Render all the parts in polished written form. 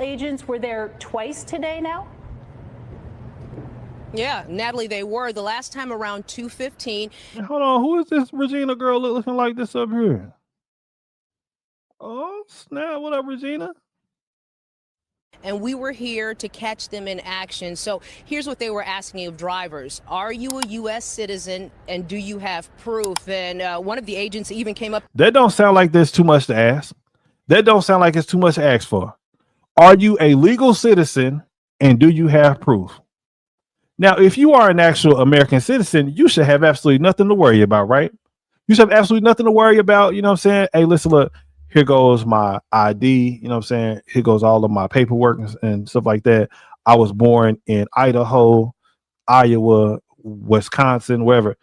agents were there twice today now? Yeah, Natalie, they were. The last time around 2:15. Hold on, who is this Regina girl looking like this up here? Oh, snap. What up, Regina? And we were here to catch them in action. So here's what they were asking of drivers. Are you a U.S. citizen, and do you have proof? And one of the agents even came up. That don't sound like there's too much to ask. That don't sound like it's too much to ask for. Are you a legal citizen, and do you have proof? Now, if you are an actual American citizen, you should have absolutely nothing to worry about, right? You should have absolutely nothing to worry about. You know what I'm saying? Hey, listen, look, here goes my ID. You know what I'm saying? Here goes all of my paperwork and stuff like that. I was born in Idaho, Iowa, Wisconsin, wherever.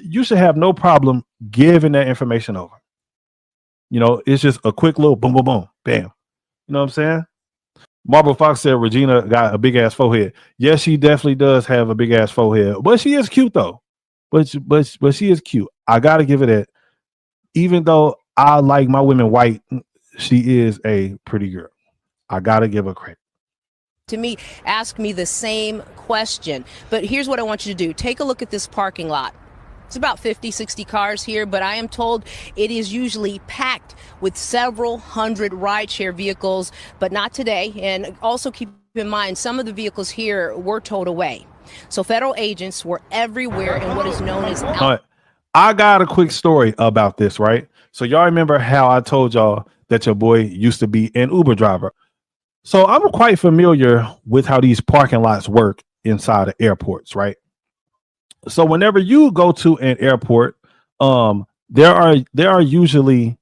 You should have no problem giving that information over. You know, it's just a quick little boom, boom, boom, bam. You know what I'm saying? Marble Fox said Regina got a big ass forehead. Yes, she definitely does have a big ass forehead, but she is cute though. But she is cute. I gotta give it that. Even though I like my women white, she is a pretty girl. I gotta give her credit. To me, ask me the same question. But here's what I want you to do. Take a look at this parking lot. It's about 50, 60 cars here, but I am told it is usually packed with several hundred rideshare vehicles, but not today. And also keep in mind, some of the vehicles here were towed away. So federal agents were everywhere in what is known as... I got a quick story about this, right? So y'all remember how I told y'all that your boy used to be an Uber driver. So I'm quite familiar with how these parking lots work inside of airports, right? So whenever you go to an airport, there are usually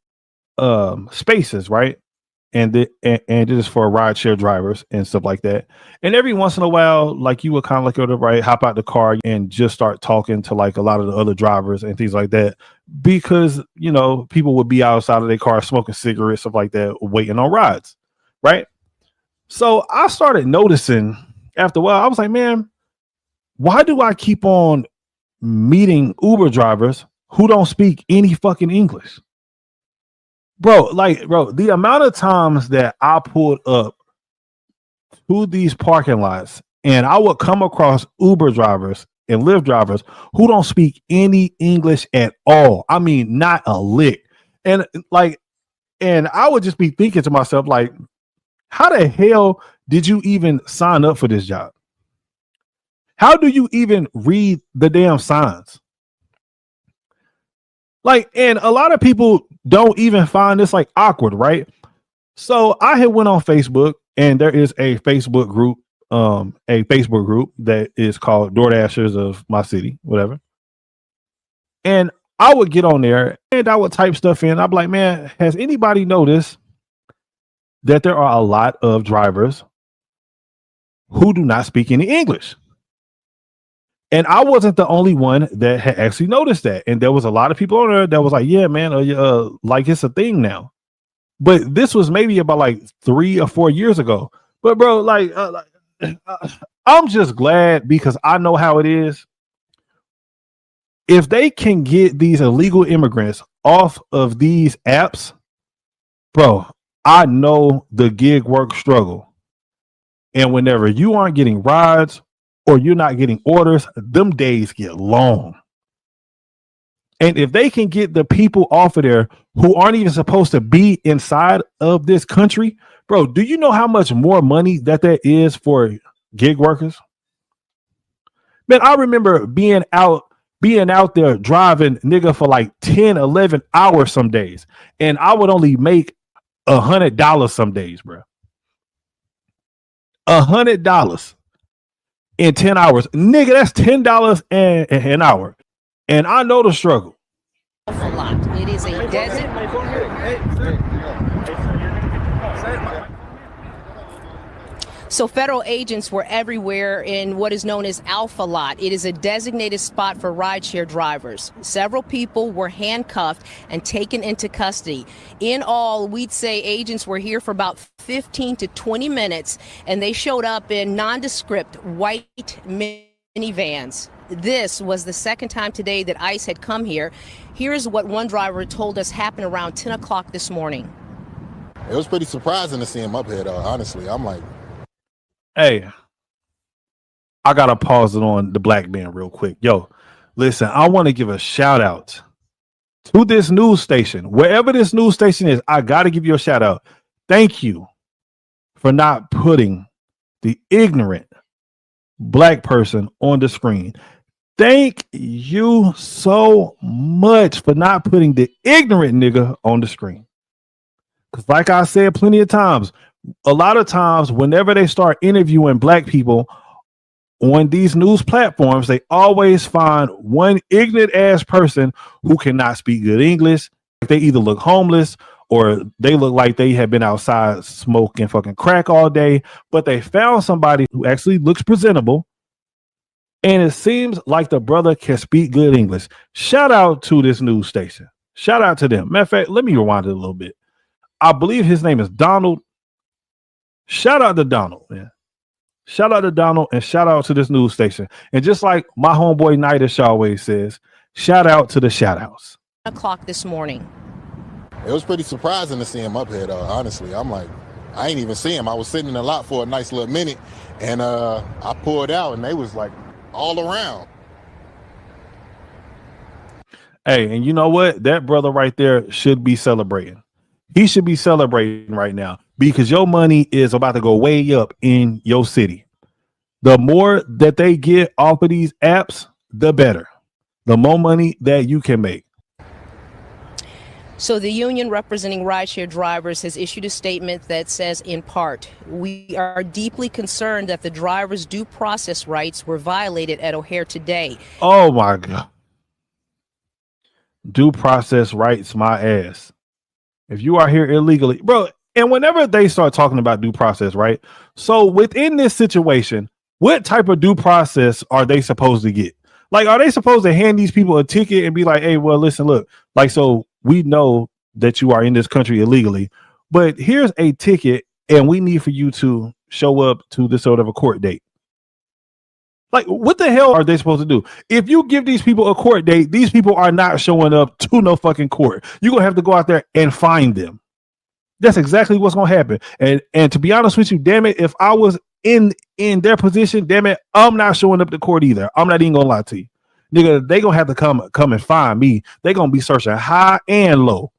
spaces, right? And it is for rideshare drivers and stuff like that. And every once in a while, like you would kind of like go to right, hop out the car and just start talking to like a lot of the other drivers and things like that, because you know people would be outside of their car smoking cigarettes, stuff like that, waiting on rides, right? So I started noticing after a while, I was like, man, why do I keep on meeting Uber drivers who don't speak any fucking English? Bro, the amount of times that I pulled up to these parking lots and I would come across Uber drivers and Lyft drivers who don't speak any English at all. I mean, not a lick. And I would just be thinking to myself, like, how the hell did you even sign up for this job? How do you even read the damn signs? Like, and a lot of people don't even find this like awkward, right? So I had went on Facebook, and there is a Facebook group that is called Doordashers of my city, whatever. And I would get on there and I would type stuff in. I'd be like, man, has anybody noticed that there are a lot of drivers who do not speak any English? And I wasn't the only one that had actually noticed that. And there was a lot of people on there that was like, yeah, man, like it's a thing now. But this was maybe about like 3 or 4 years ago. But bro, I'm just glad, because I know how it is. If they can get these illegal immigrants off of these apps, bro, I know the gig work struggle. And whenever you aren't getting rides or you're not getting orders, them days get long. And if they can get the people off of there who aren't even supposed to be inside of this country, bro, do you know how much more money that is for gig workers? Man, I remember being out there driving nigga for like 10, 11 hours some days. And I would only make $100 some days, bro. $100 in 10 hours. Nigga, that's $10 an hour. And I know the struggle. A lot. It is a desert. So federal agents were everywhere in what is known as Alpha Lot. It is a designated spot for rideshare drivers. Several people were handcuffed and taken into custody. In all, we'd say agents were here for about 15 to 20 minutes, and they showed up in nondescript white minivans. This was the second time today that ICE had come here. Here's what one driver told us happened around 10 o'clock this morning. It was pretty surprising to see him up here, though. Honestly, I'm like, Hey, I gotta pause it on the black man real quick. Yo, listen, I want to give a shout out to this news station. Wherever this news station is, I gotta give you a shout out. Thank you for not putting the ignorant black person on the screen. Thank you so much for not putting the ignorant nigga on the screen. Because, like I said plenty of times, a lot of times, whenever they start interviewing black people on these news platforms, they always find one ignorant ass person who cannot speak good English. They either look homeless or they look like they have been outside smoking fucking crack all day, but they found somebody who actually looks presentable. And it seems like the brother can speak good English. Shout out to this news station. Shout out to them. Matter of fact, let me rewind it a little bit. I believe his name is Donald. Shout out to Donald, man. Shout out to Donald and shout out to this news station. And just like my homeboy Nightish always says, shout out to the shout outs. O'clock this morning. it was pretty surprising to see him up here, though. Honestly, I'm like, I ain't even see him. I was sitting in the lot for a nice little minute, and I pulled out, and they was like all around. Hey, and you know what? That brother right there should be celebrating. He should be celebrating right now because your money is about to go way up in your city. The more that they get off of these apps, the better. The more money that you can make. So the union representing rideshare drivers has issued a statement that says, in part, we are deeply concerned that the drivers' due process rights were violated at O'Hare today. Oh my God. Due process rights, my ass. If you are here illegally, bro, and whenever they start talking about due process, right? So within this situation, what type of due process are they supposed to get? Like, are they supposed to hand these people a ticket and be like, hey, well, listen, look, like, so we know that you are in this country illegally, but here's a ticket and we need for you to show up to this sort of a court date. Like, what the hell are they supposed to do? If you give these people a court date, these people are not showing up to no fucking court. You're going to have to go out there and find them. That's exactly what's going to happen. And to be honest with you, damn it, if I was in their position, damn it, I'm not showing up to court either. I'm not even going to lie to you. Nigga, they going to have to come and find me. They're going to be searching high and low